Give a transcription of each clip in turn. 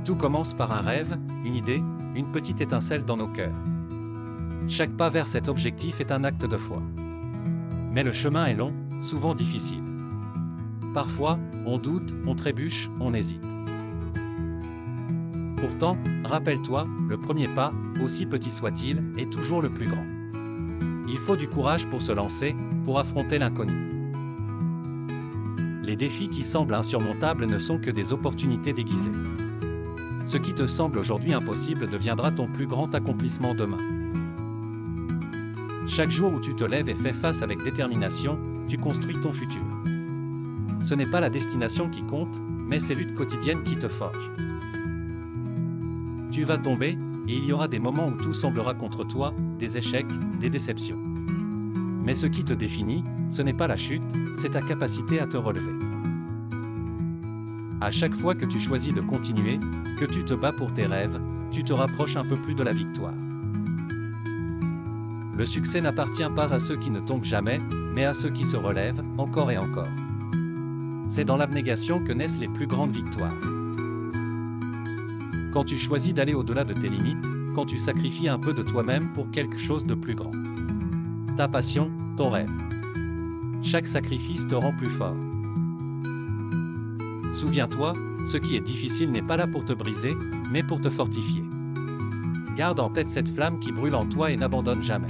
Tout commence par un rêve, une idée, une petite étincelle dans nos cœurs. Chaque pas vers cet objectif est un acte de foi. Mais le chemin est long, souvent difficile. Parfois, on doute, on trébuche, on hésite. Pourtant, rappelle-toi, le premier pas, aussi petit soit-il, est toujours le plus grand. Il faut du courage pour se lancer, pour affronter l'inconnu. Les défis qui semblent insurmontables ne sont que des opportunités déguisées. Ce qui te semble aujourd'hui impossible deviendra ton plus grand accomplissement demain. Chaque jour où tu te lèves et fais face avec détermination, tu construis ton futur. Ce n'est pas la destination qui compte, mais ces luttes quotidiennes qui te forgent. Tu vas tomber, et il y aura des moments où tout semblera contre toi, des échecs, des déceptions. Mais ce qui te définit, ce n'est pas la chute, c'est ta capacité à te relever. À chaque fois que tu choisis de continuer, que tu te bats pour tes rêves, tu te rapproches un peu plus de la victoire. Le succès n'appartient pas à ceux qui ne tombent jamais, mais à ceux qui se relèvent, encore et encore. C'est dans l'abnégation que naissent les plus grandes victoires. Quand tu choisis d'aller au-delà de tes limites, quand tu sacrifies un peu de toi-même pour quelque chose de plus grand. Ta passion, ton rêve. Chaque sacrifice te rend plus fort. Souviens-toi, ce qui est difficile n'est pas là pour te briser, mais pour te fortifier. Garde en tête cette flamme qui brûle en toi et n'abandonne jamais.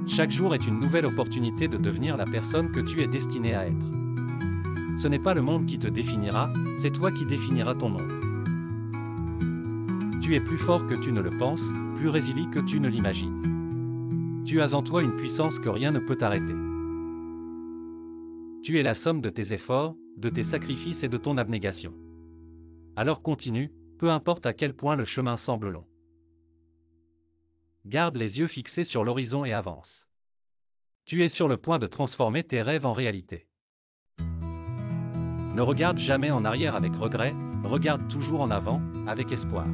Chaque jour est une nouvelle opportunité de devenir la personne que tu es destiné à être. Ce n'est pas le monde qui te définira, c'est toi qui définiras ton monde. Tu es plus fort que tu ne le penses, plus résilient que tu ne l'imagines. Tu as en toi une puissance que rien ne peut arrêter. Tu es la somme de tes efforts, de tes sacrifices et de ton abnégation. Alors continue, peu importe à quel point le chemin semble long. Garde les yeux fixés sur l'horizon et avance. Tu es sur le point de transformer tes rêves en réalité. Ne regarde jamais en arrière avec regret, regarde toujours en avant, avec espoir.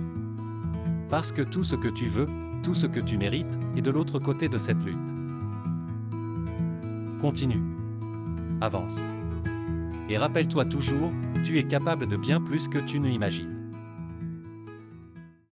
Parce que tout ce que tu veux, tout ce que tu mérites, est de l'autre côté de cette lutte. Continue. Avance. Et rappelle-toi toujours, tu es capable de bien plus que tu ne imagines.